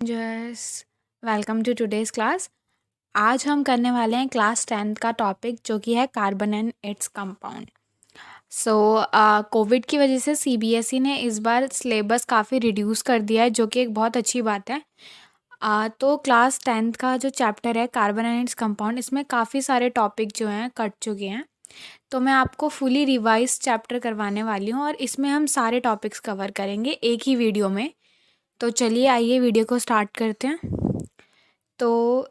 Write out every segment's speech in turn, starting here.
जस welcome to today's class. आज हम करने वाले हैं क्लास 10th का टॉपिक जो कि है carbon and its compound. So Covid की वजह से सीबीएसई ने इस बार सिलेबस काफ़ी रिड्यूस कर दिया है, जो कि एक बहुत अच्छी बात है। तो क्लास 10th का जो चैप्टर है कार्बन एंड इट्स कंपाउंड, इसमें काफ़ी सारे टॉपिक जो हैं कट चुके हैं। तो मैं आपको फुली रिवाइज चैप्टर करवाने वाली हूँ और इसमें हम सारे टॉपिक्स कवर करेंगे एक ही वीडियो में। तो चलिए आइए वीडियो को स्टार्ट करते हैं। तो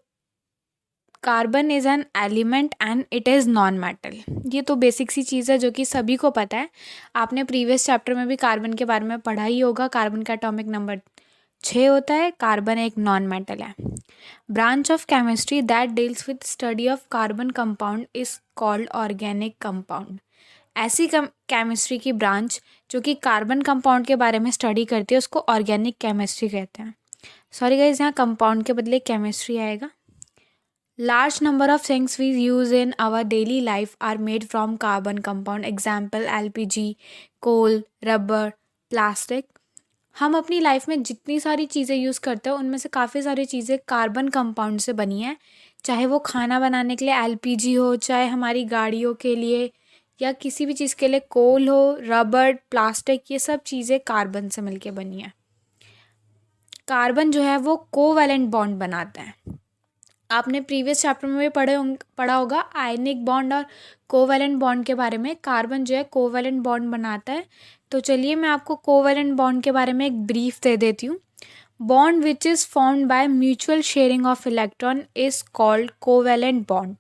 carbon is an element and it is non metal. ये तो बेसिक सी चीज़ है जो कि सभी को पता है। आपने प्रीवियस चैप्टर में भी कार्बन के बारे में पढ़ा ही होगा। कार्बन का एटॉमिक नंबर 6 होता है। कार्बन एक नॉन मेटल है। Branch of chemistry that deals with study of carbon compound is called organic compound. ऐसी केमिस्ट्री की ब्रांच जो कि कार्बन कंपाउंड के बारे में स्टडी करती है उसको ऑर्गेनिक केमिस्ट्री कहते हैं। सॉरी गाइज, यहाँ कंपाउंड के बदले केमिस्ट्री आएगा। Large number of things we use in our daily life are made from carbon compound. Example LPG, coal, rubber, plastic. हम अपनी लाइफ में जितनी सारी चीज़ें यूज़ करते हैं उनमें से काफ़ी सारी चीज़ें कार्बन कंपाउंड से बनी हैं। चाहे वो खाना बनाने के लिए एलपीजी हो, चाहे हमारी गाड़ियों के लिए या किसी भी चीज़ के लिए कोल हो, रबर, प्लास्टिक, ये सब चीज़ें कार्बन से मिलके बनी हैं। कार्बन जो है वो कोवैलेंट बॉन्ड बनाता है। आपने प्रीवियस चैप्टर में भी पढ़ा होगा आयनिक बॉन्ड और कोवैलेंट बॉन्ड के बारे में। कार्बन जो है कोवैलेंट बॉन्ड बनाता है। तो चलिए मैं आपको कोवैलेंट बॉन्ड के बारे में एक ब्रीफ दे देती हूँ। Bond which is formed by mutual sharing of electron is called covalent bond.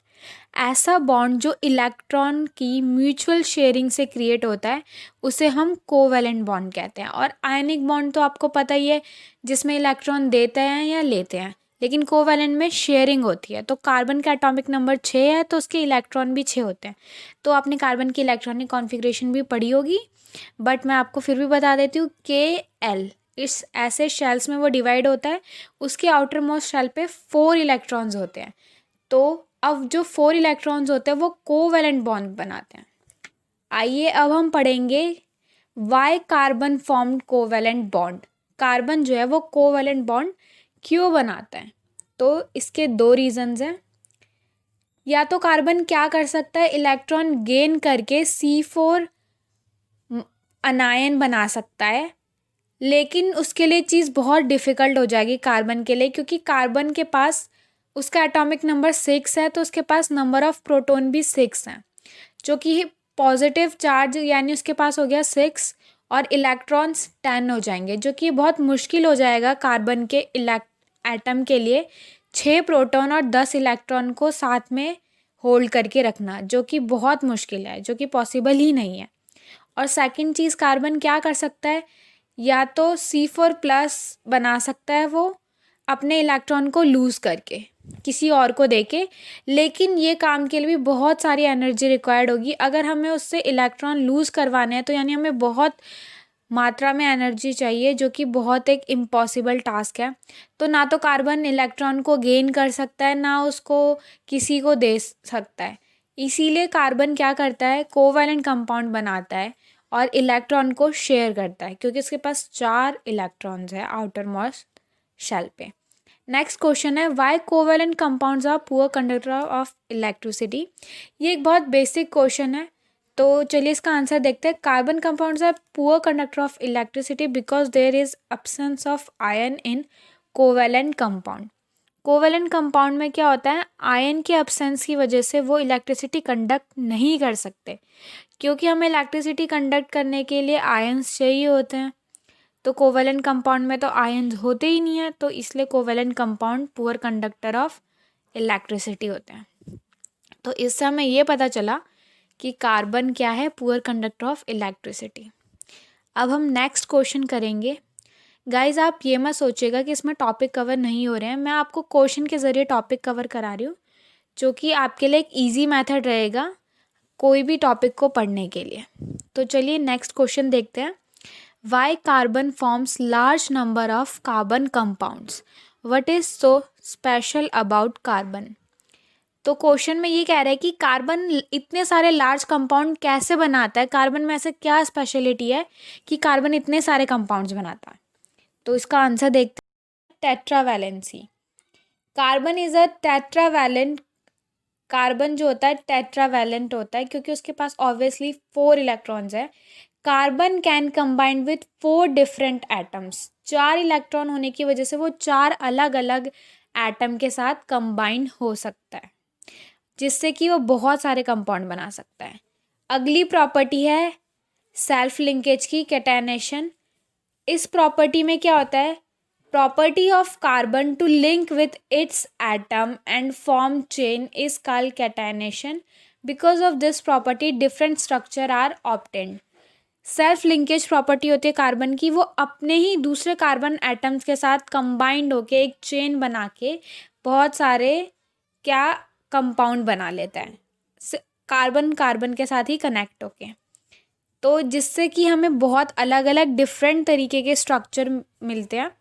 ऐसा बॉन्ड जो इलेक्ट्रॉन की म्यूचुअल शेयरिंग से क्रिएट होता है उसे हम कोवैलेंट बॉन्ड कहते हैं। और आयनिक बॉन्ड तो आपको पता ही है, जिसमें इलेक्ट्रॉन देते हैं या लेते हैं, लेकिन कोवैलेंट में शेयरिंग होती है। तो कार्बन का एटॉमिक नंबर 6 है तो उसके इलेक्ट्रॉन भी 6 होते हैं। तो आपने कार्बन की इलेक्ट्रॉनिक कॉन्फ़िगरेशन भी पढ़ी होगी, बट मैं आपको फिर भी बता देती हूँ। Kl इस ऐसे शेल्स में वो डिवाइड होता है। उसके आउटर मोस्ट शेल पे 4 इलेक्ट्रॉन्स होते हैं। तो अब जो 4 इलेक्ट्रॉन्स होते हैं वो कोवैलेंट बॉन्ड बनाते हैं। आइए अब हम पढ़ेंगे why carbon formed covalent bond. Carbon जो है वो कोवैलेंट बॉन्ड क्यों बनाता है? तो इसके 2 रीजंस हैं। या तो कार्बन क्या कर सकता है, इलेक्ट्रॉन गेन करके C4 अनायन बना सकता है, लेकिन उसके लिए चीज़ बहुत डिफ़िकल्ट हो जाएगी कार्बन के लिए, क्योंकि कार्बन के पास उसका एटॉमिक नंबर 6 है तो उसके पास नंबर ऑफ़ प्रोटॉन भी 6 हैं, जो कि पॉजिटिव चार्ज यानी उसके पास हो गया 6 और इलेक्ट्रॉन्स 10 हो जाएंगे, जो कि बहुत मुश्किल हो जाएगा कार्बन के एटम के लिए 6 प्रोटॉन और 10 इलेक्ट्रॉन को साथ में होल्ड करके रखना, जो कि बहुत मुश्किल है, जो कि पॉसिबल ही नहीं है। और सेकंड चीज़, कार्बन क्या कर सकता है, या तो C4+ बना सकता है वो अपने इलेक्ट्रॉन को लूज़ करके किसी और को देके, लेकिन ये काम के लिए भी बहुत सारी एनर्जी रिक्वायर्ड होगी। अगर हमें उससे इलेक्ट्रॉन लूज़ करवाने हैं तो यानी हमें बहुत मात्रा में एनर्जी चाहिए, जो कि बहुत एक इम्पॉसिबल टास्क है। तो ना तो कार्बन इलेक्ट्रॉन को गेन कर सकता है, ना उसको किसी को दे सकता है। इसीलिए कार्बन क्या करता है, कोवैलेंट कंपाउंड बनाता है और इलेक्ट्रॉन को शेयर करता है, क्योंकि उसके पास 4 इलेक्ट्रॉन्स है आउटर मोस्ट शेल पे। नेक्स्ट क्वेश्चन है why covalent compounds are poor conductor of electricity. ये एक बहुत बेसिक क्वेश्चन है, तो चलिए इसका आंसर देखते हैं। Carbon compounds are poor conductor of electricity because there is absence of ion in covalent compound. Covalent compound में क्या होता है, आयन के एब्सेंस की वजह से वो इलेक्ट्रिसिटी कंडक्ट नहीं कर सकते, क्योंकि हमें इलेक्ट्रिसिटी कंडक्ट करने के लिए आयन्स चाहिए होते हैं। तो कोवैलेंट कंपाउंड में तो आयन्स होते ही नहीं है, तो इसलिए covalent compound poor conductor of electricity होते हैं। तो इससे हमें ये पता चला कि कार्बन क्या है, पुअर कंडक्टर ऑफ इलेक्ट्रिसिटी। अब हम नेक्स्ट क्वेश्चन करेंगे। गाइज आप ये मत सोचिएगा कि इसमें टॉपिक कवर नहीं हो रहे हैं, मैं आपको क्वेश्चन के ज़रिए टॉपिक कवर करा रही हूँ, जो कि आपके लिए एक ईजी मेथड रहेगा कोई भी टॉपिक को पढ़ने के लिए। तो चलिए नेक्स्ट क्वेश्चन देखते हैं। Why carbon forms large number of carbon compounds, what is so special about carbon. तो क्वेश्चन में ये कह रहा है कि कार्बन इतने सारे लार्ज कंपाउंड कैसे बनाता है, कार्बन में ऐसे क्या स्पेशलिटी है कि कार्बन इतने सारे कंपाउंड्स बनाता है। तो इसका आंसर देखते हैं। Tetravalency. Carbon is a tetravalent, carbon जो होता है टेट्रावैलेंट होता है क्योंकि उसके पास ऑब्वियसली 4 इलेक्ट्रॉन्स है। Carbon can combine with 4 different atoms, 4 electron होने की वजह से वो 4 अलग अलग एटम के साथ कंबाइन हो सकता है, जिससे कि वो बहुत सारे कंपाउंड बना सकता है। अगली प्रॉपर्टी है सेल्फ लिंकेज की, कैटेनेशन। इस प्रॉपर्टी में क्या होता है, property of carbon to link with its atom and form chain is called catenation. Because of this property different structure are obtained. Self linkage property होती है कार्बन की, वो अपने ही दूसरे कार्बन एटम्स के साथ कंबाइंड होके एक चेन बना के बहुत सारे क्या कंपाउंड बना लेता है, कार्बन कार्बन के साथ ही कनेक्ट होके, तो जिससे कि हमें बहुत अलग अलग डिफरेंट तरीके के स्ट्रक्चर मिलते हैं।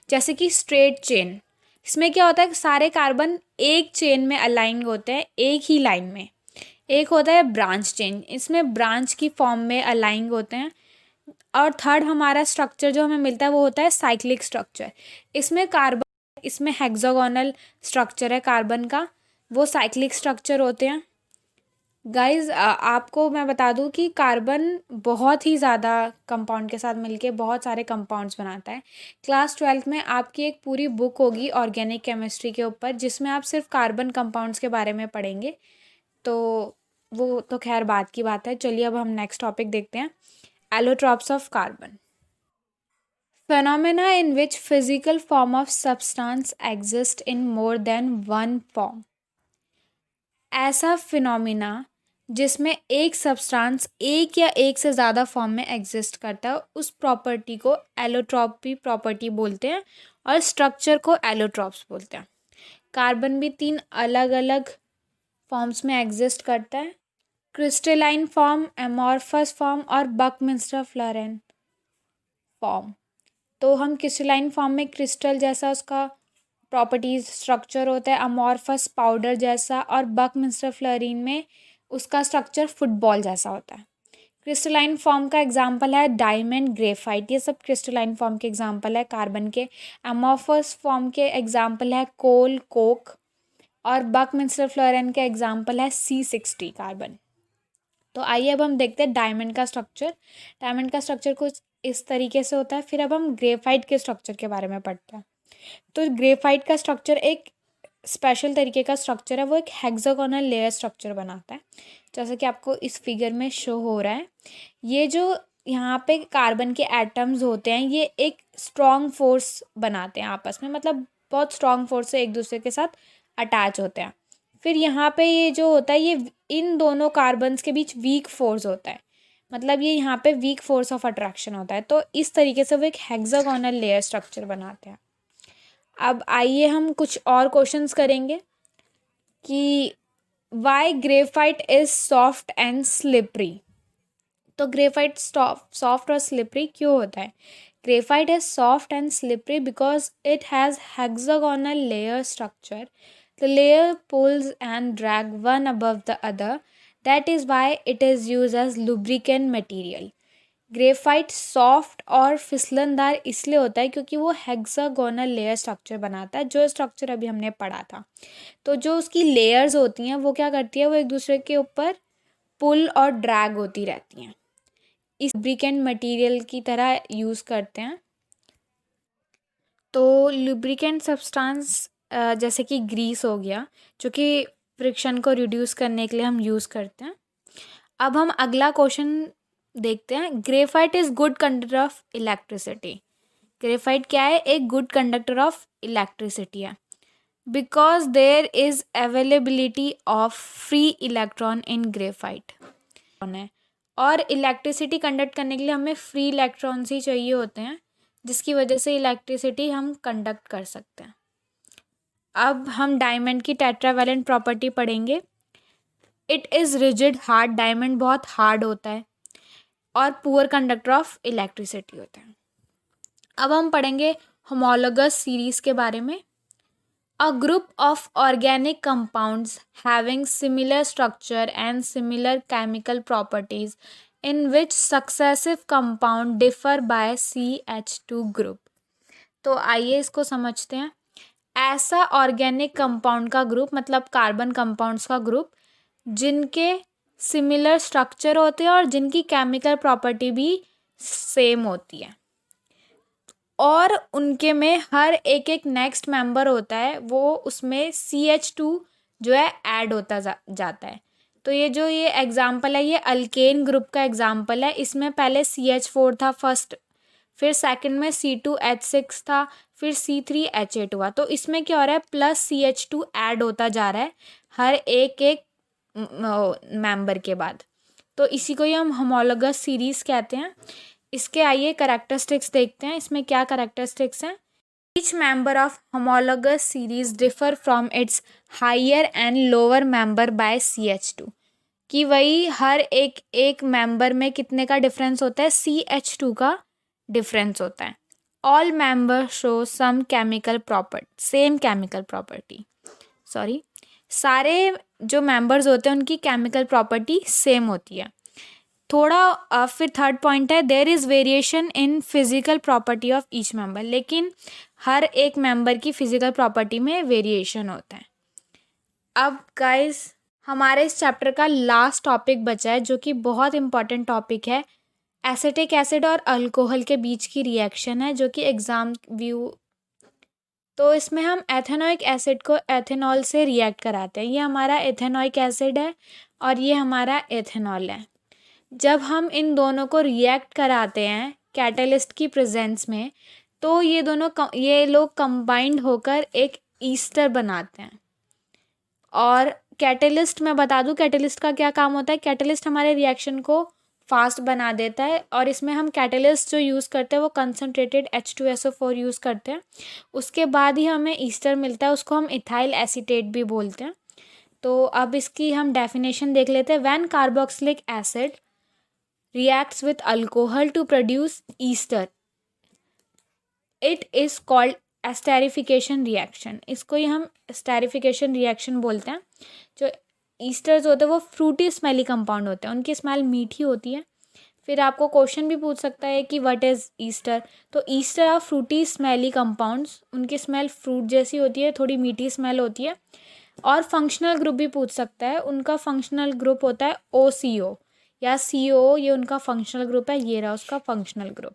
जैसे कि स्ट्रेट चेन, इसमें क्या होता है सारे कार्बन एक चेन में अलाइन होते हैं एक ही लाइन में। एक होता है ब्रांच चेन, इसमें ब्रांच की फॉर्म में अलाइन होते हैं। और थर्ड हमारा स्ट्रक्चर जो हमें मिलता है वो होता है साइक्लिक स्ट्रक्चर। इसमें हेक्सागोनल स्ट्रक्चर है कार्बन का, वो साइक्लिक स्ट्रक्चर होते हैं। गाइज आपको मैं बता दूं कि कार्बन बहुत ही ज़्यादा कंपाउंड के साथ मिलके बहुत सारे कंपाउंड्स बनाता है। क्लास 12th में आपकी एक पूरी बुक होगी ऑर्गेनिक केमिस्ट्री के ऊपर, जिसमें आप सिर्फ कार्बन कंपाउंड्स के बारे में पढ़ेंगे, तो वो तो खैर बात की बात है। चलिए अब हम नेक्स्ट टॉपिक देखते हैं, allotropes of carbon. Phenomena in which physical form of substance exist in more than one form। ऐसा फिनोमिना जिसमें एक सब्सटेंस एक या एक से ज़्यादा फॉर्म में एग्जिस्ट करता है, उस प्रॉपर्टी को एलोट्रॉपी प्रॉपर्टी बोलते हैं और स्ट्रक्चर को एलोट्रॉप्स बोलते हैं। कार्बन भी 3 अलग अलग फॉर्म्स में एग्जिस्ट करता है, क्रिस्टलाइन फॉर्म, एमॉर्फस फॉर्म और बकमिंस्टर फ्लोरेन फॉर्म। तो हम क्रिस्टलाइन फॉर्म में क्रिस्टल जैसा उसका प्रॉपर्टीज स्ट्रक्चर होता है, अमॉर्फस पाउडर जैसा, और बकमिंस्टर फ्लोरीन में उसका स्ट्रक्चर फुटबॉल जैसा होता है। क्रिस्टलाइन फॉर्म का एग्जांपल है डायमंड, ग्रेफाइट, ये सब क्रिस्टलाइन फॉर्म के एग्जांपल है कार्बन के। अमॉर्फस फॉर्म के एग्जांपल है कोल, कोक, और बकमिंस्टर फ्लोरीन के एग्जांपल है C60 कार्बन। तो आइए अब हम देखते हैं डायमंड का स्ट्रक्चर। डायमंड का स्ट्रक्चर कुछ इस तरीके से होता है। फिर अब हम ग्रेफाइट के स्ट्रक्चर के बारे में पढ़ते हैं। तो ग्रेफाइट का स्ट्रक्चर एक स्पेशल तरीके का स्ट्रक्चर है, वो एक हेक्सागोनल लेयर स्ट्रक्चर बनाता है, जैसा कि आपको इस फिगर में शो हो रहा है। ये जो यहाँ पे कार्बन के एटम्स होते हैं, ये एक स्ट्रॉन्ग फोर्स बनाते हैं आपस में, मतलब बहुत स्ट्रॉन्ग फोर्स से एक दूसरे के साथ अटैच होते हैं। फिर यहाँ पे ये जो होता है, ये इन दोनों कार्बन्स के बीच वीक फोर्स होता है, मतलब ये यहाँ पे वीक फोर्स ऑफ अट्रैक्शन होता है। तो इस तरीके से वो एक हेक्सागोनल लेयर स्ट्रक्चर बनाते हैं। अब आइए हम कुछ और क्वेश्चंस करेंगे कि why graphite is soft and slippery. तो ग्रेफाइट सॉफ्ट और स्लिपरी क्यों होता है? Graphite is soft and slippery because it has hexagonal layer structure. The layer pulls and drag one above the other. That is why it is used as lubricant material. Graphite soft और फिसलनदार इसलिए होता है क्योंकि वो hexagonal layer structure बनाता है, जो structure अभी हमने पढ़ा था। तो जो उसकी लेयर्स होती हैं वो क्या करती है, वो एक दूसरे के ऊपर पुल और ड्रैग होती रहती हैं, इस लुब्रिकेंट मटेरियल की तरह यूज़ करते हैं। तो लुब्रिकेंट सब्सटेंस जैसे कि ग्रीस हो गया, जो कि फ्रिक्शन को रिड्यूस करने के लिए हम यूज़ करते हैं। अब हम अगला क्वेश्चन देखते हैं। Graphite is good conductor of electricity. Graphite क्या है? एक गुड कंडक्टर ऑफ इलेक्ट्रिसिटी है, because there is availability of free electron in graphite है, और इलेक्ट्रिसिटी कंडक्ट करने के लिए हमें फ्री इलेक्ट्रॉन्स ही चाहिए होते हैं, जिसकी वजह से इलेक्ट्रिसिटी हम कंडक्ट कर सकते हैं। अब हम डायमंड की टेट्रावैलेंट प्रॉपर्टी पढ़ेंगे। It is rigid hard, diamond बहुत हार्ड होता है और पुअर कंडक्टर ऑफ इलेक्ट्रिसिटी होता है। अब हम पढ़ेंगे होमोलोगस सीरीज के बारे में। A group of organic compounds having similar structure and similar chemical properties in which successive compound differ by CH2 group. तो आइए इसको समझते हैं। ऐसा ऑर्गेनिक कंपाउंड का ग्रुप, मतलब कार्बन कंपाउंड्स का ग्रुप, जिनके सिमिलर स्ट्रक्चर होते हैं और जिनकी केमिकल प्रॉपर्टी भी सेम होती है, और उनके में हर एक एक नेक्स्ट मेंबर होता है, वो उसमें CH2 जो है ऐड होता जाता है। तो ये एग्जाम्पल है, ये अल्केन ग्रुप का एग्जाम्पल है। इसमें पहले CH4 था फर्स्ट, फिर सेकंड में C2H6 था, फिर C3H8 हुआ। तो इसमें क्या हो रहा है, प्लस CH2 ऐड होता जा रहा है हर एक एक मेंबर के बाद। तो इसी को ही हम होमोलोगस सीरीज कहते हैं। इसके आइए कैरेक्टरिस्टिक्स देखते हैं, इसमें क्या कैरेक्टरिस्टिक्स हैं। Each member of homologous series differ from its higher and lower member by CH2, कि वही हर एक एक मेंबर में कितने का डिफरेंस होता है, CH2 का डिफरेंस होता है। All member show some chemical property, same chemical property, sorry, सारे जो मेंबर्स होते हैं उनकी केमिकल प्रॉपर्टी सेम होती है। थोड़ा फिर थर्ड पॉइंट है, there is variation in physical property of each member, लेकिन हर एक मेंबर की फिजिकल प्रॉपर्टी में वेरिएशन होता है। अब गाइस हमारे इस चैप्टर का लास्ट टॉपिक बचा है, जो कि बहुत इंपॉर्टेंट टॉपिक है। एसिटिक एसिड और अल्कोहल के बीच की रिएक्शन है, जो कि एग्जाम व्यू। तो इसमें हम एथेनोइक एसिड को एथेनॉल से रिएक्ट कराते हैं। ये हमारा एथेनोइक एसिड है और ये हमारा एथेनॉल है। जब हम इन दोनों को रिएक्ट कराते हैं कैटलिस्ट की प्रेजेंस में, तो ये लोग कंबाइंड होकर एक ईस्टर बनाते हैं। और कैटलिस्ट, मैं बता दूं कैटलिस्ट का क्या काम होता है। कैटलिस्ट हमारे रिएक्शन को फास्ट बना देता है, और इसमें हम कैटलिस्ट जो यूज़ करते हैं वो कंसनट्रेटेड H2SO4 यूज़ करते हैं। उसके बाद ही हमें ईस्टर मिलता है, उसको हम इथाइल एसीटेट भी बोलते हैं। तो अब इसकी हम डेफिनेशन देख लेते हैं। When carboxylic acid reacts with alcohol to produce ester, it is called esterification reaction। इसको ही हम esterification reaction बोलते हैं। जो ईस्टर्स होते हैं वो फ्रूटी स्मेली कंपाउंड होते हैं, उनकी स्मेल मीठी होती है। फिर आपको क्वेश्चन भी पूछ सकता है कि व्हाट इज़ ईस्टर। तो ester are fruity smelly compounds, उनकी स्मेल फ्रूट जैसी होती है, थोड़ी मीठी स्मेल होती है। और फंक्शनल ग्रुप भी पूछ सकता है, उनका फंक्शनल ग्रुप होता है OCO या CO, ये उनका फंक्शनल ग्रुप है। ये रहा उसका फंक्शनल ग्रुप।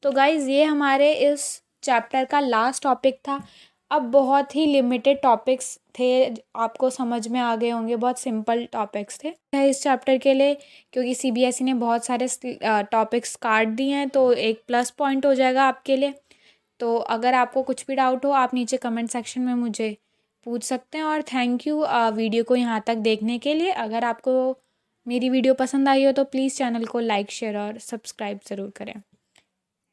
तो गाइज ये हमारे इस चैप्टर का लास्ट टॉपिक था। अब बहुत ही लिमिटेड टॉपिक्स थे, आपको समझ में आ गए होंगे, बहुत सिंपल टॉपिक्स थे इस चैप्टर के लिए। क्योंकि CBSE ने बहुत सारे टॉपिक्स काट दिए हैं, तो एक प्लस पॉइंट हो जाएगा आपके लिए। तो अगर आपको कुछ भी डाउट हो, आप नीचे कमेंट सेक्शन में मुझे पूछ सकते हैं। और थैंक यू वीडियो को यहाँ तक देखने के लिए। अगर आपको मेरी वीडियो पसंद आई हो तो प्लीज़ चैनल को लाइक, शेयर और सब्सक्राइब ज़रूर करें।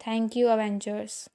Thank you Avengers.